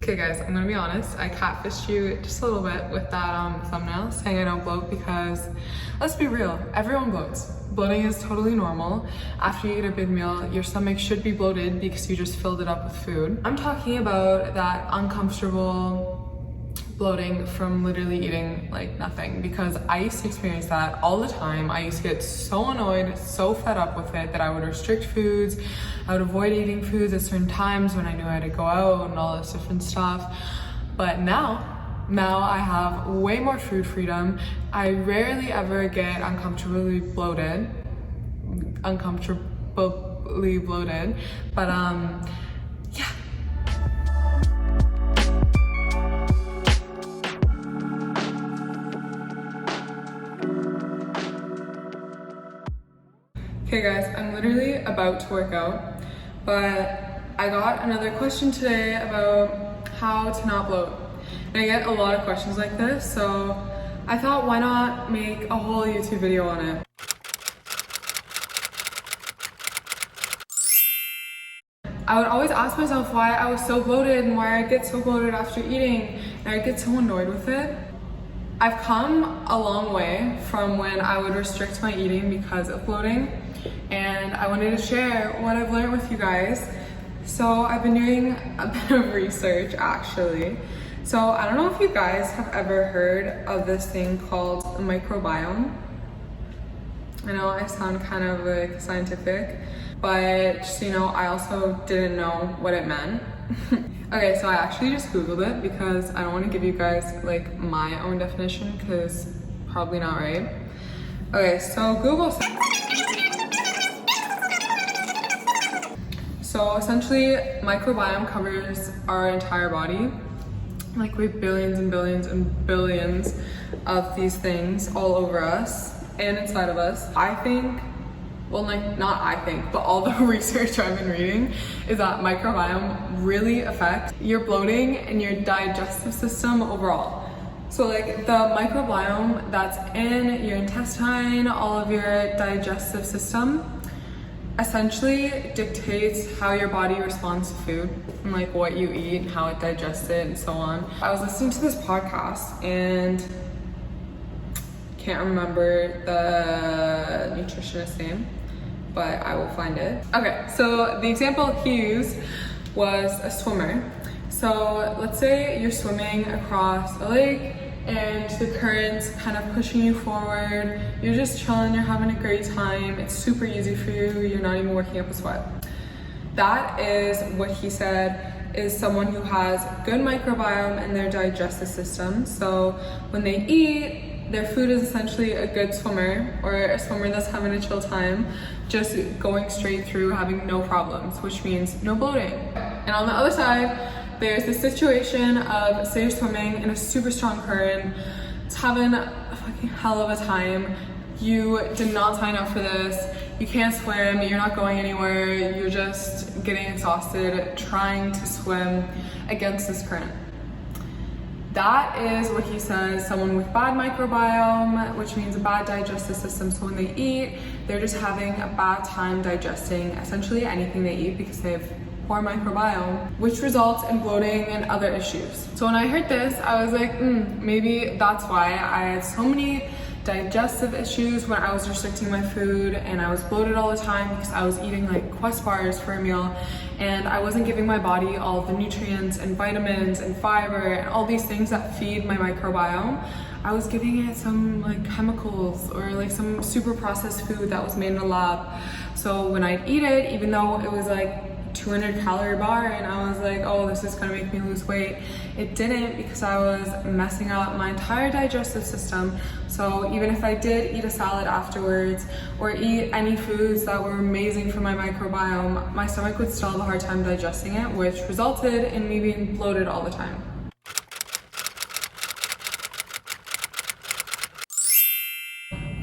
Okay guys, I'm gonna be honest, I catfished you just a little bit with that thumbnail saying I don't bloat because, let's be real, everyone bloats. Bloating is totally normal. After you eat a big meal, your stomach should be bloated because you just filled it up with food. I'm talking about that uncomfortable bloating from literally eating like nothing, because I used to experience that all the time. I used to get so annoyed, so fed up with it that I would restrict foods. I would avoid eating foods at certain times when I knew I had to go out and all this different stuff. But now I have way more food freedom. I rarely ever get uncomfortably bloated, but yeah. Okay guys, I'm literally about to work out, but I got another question today about how to not bloat. And I get a lot of questions like this, so I thought why not make a whole YouTube video on it. I would always ask myself why I was so bloated and why I get so bloated after eating, and I get so annoyed with it. I've come a long way from when I would restrict my eating because of bloating, and I wanted to share what I've learned with you guys. So I've been doing a bit of research actually. So I don't know if you guys have ever heard of this thing called the microbiome. I know I sound kind of like scientific, but just so you know, I also didn't know what it meant. Okay, so I actually just Googled it because I don't want to give you guys like my own definition because probably not right. Okay, so Google says, so essentially microbiome covers our entire body. Like we have billions and billions and billions of these things all over us and inside of us. I think, well, like not I think, but all the research I've been reading is that microbiome really affects your bloating and your digestive system overall. So like the microbiome that's in your intestine, all of your digestive system, essentially dictates how your body responds to food and like what you eat and how it digests it and so on. I was listening to this podcast and can't remember the nutritionist name, but I will find it. Okay, so the example he used was a swimmer. So let's say you're swimming across a lake and the current's kind of pushing you forward. You're just chilling, you're having a great time. It's super easy for you. You're not even working up a sweat. That is what he said is someone who has good microbiome in their digestive system. So when they eat, their food is essentially a good swimmer or a swimmer that's having a chill time, just going straight through, having no problems, which means no bloating. And on the other side, there's this situation of, say you're swimming in a super strong current, it's having a fucking hell of a time, you did not sign up for this, you can't swim, you're not going anywhere, you're just getting exhausted trying to swim against this current. That is what he says, someone with bad microbiome, which means a bad digestive system. So when they eat, they're just having a bad time digesting essentially anything they eat because they have poor microbiome, which results in bloating and other issues. So when I heard this, I was like, maybe that's why I had so many digestive issues when I was restricting my food, and I was bloated all the time because I was eating like Quest bars for a meal and I wasn't giving my body all of the nutrients and vitamins and fiber and all these things that feed my microbiome. I was giving it some like chemicals or like some super processed food that was made in a lab. So when I'd eat it, even though it was like 200 calorie bar and I was like, oh, this is gonna make me lose weight, it didn't, because I was messing up my entire digestive system. So even if I did eat a salad afterwards or eat any foods that were amazing for my microbiome, my stomach would still have a hard time digesting it, which resulted in me being bloated all the time.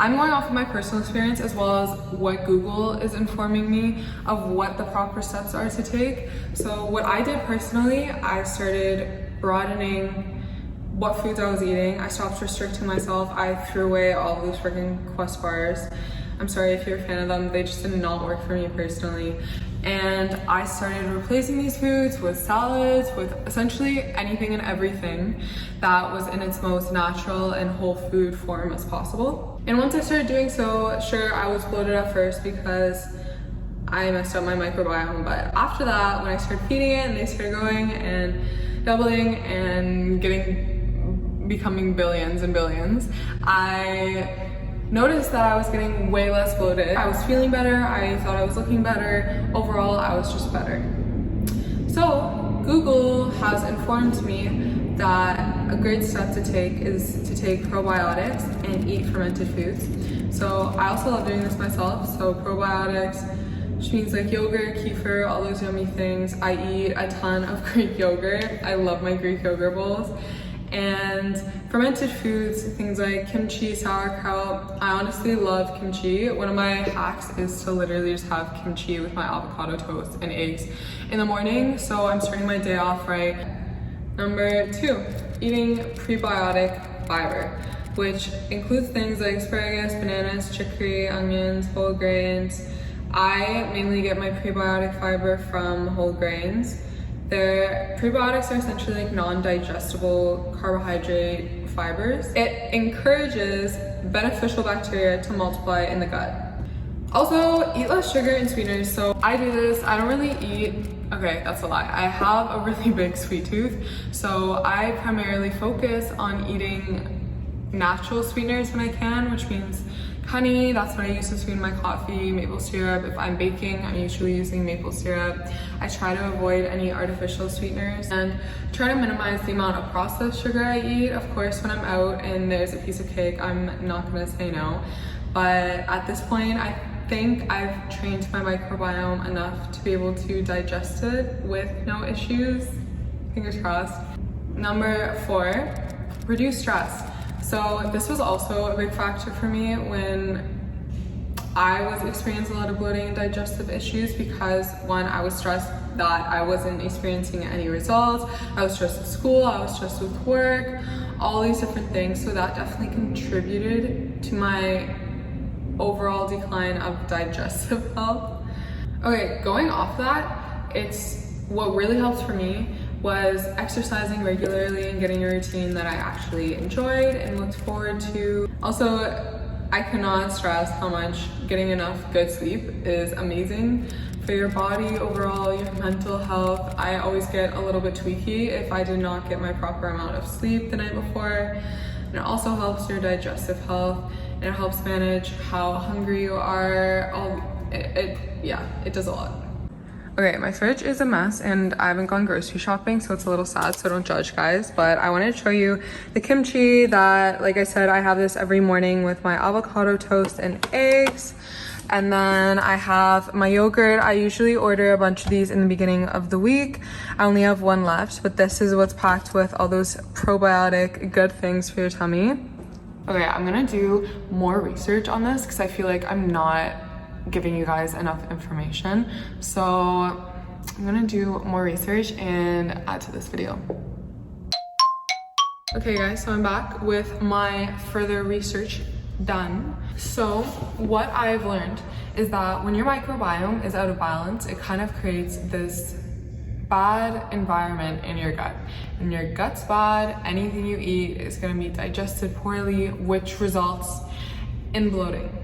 I'm going off of my personal experience as well as what Google is informing me of what the proper steps are to take. So what I did personally, I started broadening what foods I was eating. I stopped restricting myself. I threw away all of those freaking Quest bars. I'm sorry if you're a fan of them, they just did not work for me personally. And I started replacing these foods with salads, with essentially anything and everything that was in its most natural and whole food form as possible. And once I started doing so, sure, I was bloated at first because I messed up my microbiome, but after that, when I started feeding it and they started going and doubling and becoming billions and billions, I noticed that I was getting way less bloated. I was feeling better, I thought I was looking better. Overall, I was just better. So Google has informed me that a great step to take is to take probiotics and eat fermented foods. So I also love doing this myself. So probiotics, which means like yogurt, kefir, all those yummy things. I eat a ton of Greek yogurt. I love my Greek yogurt bowls. And fermented foods, things like kimchi, sauerkraut. I honestly love kimchi. One of my hacks is to literally just have kimchi with my avocado toast and eggs in the morning. So I'm starting my day off right. Number 2, eating prebiotic fiber, which includes things like asparagus, bananas, chicory, onions, whole grains. I mainly get my prebiotic fiber from whole grains. Their prebiotics are essentially like non-digestible carbohydrate fibers. It encourages beneficial bacteria to multiply in the gut. Also, eat less sugar and sweeteners. So I do this, I don't really eat, okay, that's a lie. I have a really big sweet tooth. So I primarily focus on eating natural sweeteners when I can, which means honey, that's what I use to sweeten my coffee, maple syrup. If I'm baking, I'm usually using maple syrup. I try to avoid any artificial sweeteners and try to minimize the amount of processed sugar I eat. Of course, when I'm out and there's a piece of cake, I'm not gonna say no. But at this point, I think I've trained my microbiome enough to be able to digest it with no issues. Fingers crossed. Number 4, reduce stress. So this was also a big factor for me when I was experiencing a lot of bloating and digestive issues, because one, I was stressed that I wasn't experiencing any results. I was stressed at school, I was stressed with work, all these different things. So that definitely contributed to my overall decline of digestive health. Okay, going off that, what really helped for me was exercising regularly and getting a routine that I actually enjoyed and looked forward to. Also, I cannot stress how much getting enough good sleep is amazing for your body overall, your mental health. I always get a little bit tweaky if I did not get my proper amount of sleep the night before. And it also helps your digestive health, and it helps manage how hungry you are. It does a lot. Okay, my fridge is a mess and I haven't gone grocery shopping, so it's a little sad, so don't judge, guys. But I wanted to show you the kimchi that, like I said, I have this every morning with my avocado toast and eggs. And then I have my yogurt. I usually order a bunch of these in the beginning of the week. I only have one left, but this is what's packed with all those probiotic good things for your tummy. Okay, I'm gonna do more research on this because I feel like I'm not giving you guys enough information. So I'm gonna do more research and add to this video. Okay guys, so I'm back with my further research done. So what I've learned is that when your microbiome is out of balance, it kind of creates this bad environment in your gut. And your gut's bad, anything you eat is gonna be digested poorly, which results in bloating.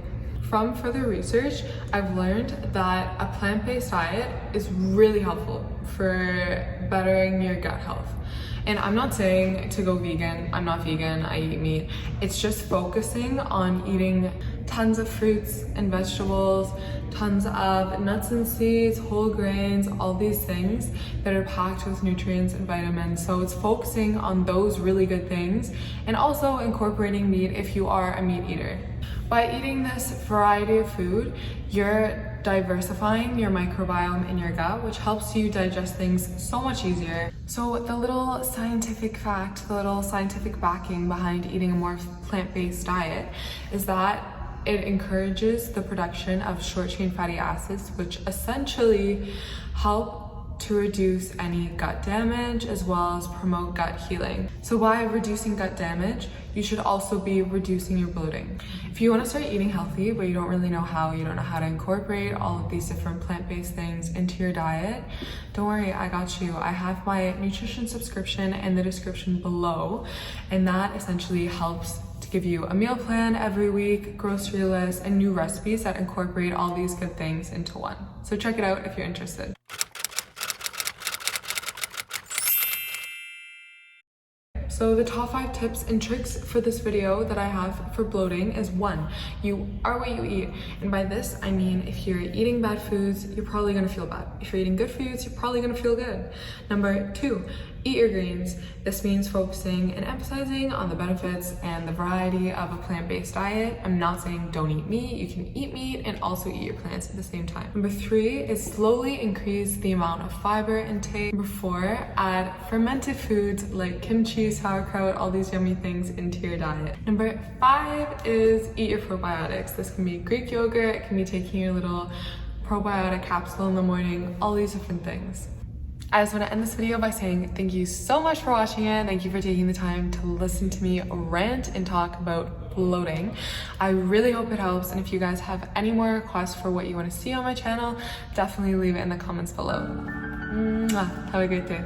From further research, I've learned that a plant-based diet is really helpful for bettering your gut health. And I'm not saying to go vegan. I'm not vegan, I eat meat. It's just focusing on eating tons of fruits and vegetables, tons of nuts and seeds, whole grains, all these things that are packed with nutrients and vitamins. So it's focusing on those really good things and also incorporating meat if you are a meat eater. By eating this variety of food, you're diversifying your microbiome in your gut, which helps you digest things so much easier. So the little scientific fact, the little scientific backing behind eating a more plant-based diet is that it encourages the production of short-chain fatty acids, which essentially help to reduce any gut damage as well as promote gut healing. So by reducing gut damage, you should also be reducing your bloating. If you want to start eating healthy, but you don't really know how, you don't know how to incorporate all of these different plant-based things into your diet, don't worry, I got you. I have my nutrition subscription in the description below, and that essentially helps to give you a meal plan every week, grocery list, and new recipes that incorporate all these good things into one. So check it out if you're interested. So the top 5 tips and tricks for this video that I have for bloating is 1, you are what you eat. And by this, I mean if you're eating bad foods, you're probably gonna feel bad. If you're eating good foods, you're probably gonna feel good. Number 2, eat your greens. This means focusing and emphasizing on the benefits and the variety of a plant-based diet. I'm not saying don't eat meat. You can eat meat and also eat your plants at the same time. Number 3 is slowly increase the amount of fiber intake. Number 4, add fermented foods like kimchi, sauerkraut, all these yummy things into your diet. Number 5 is eat your probiotics. This can be Greek yogurt, it can be taking your little probiotic capsule in the morning, all these different things. I just want to end this video by saying thank you so much for watching it. Thank you for taking the time to listen to me rant and talk about bloating. I really hope it helps, and if you guys have any more requests for what you want to see on my channel, definitely leave it in the comments below. Mwah. Have a great day.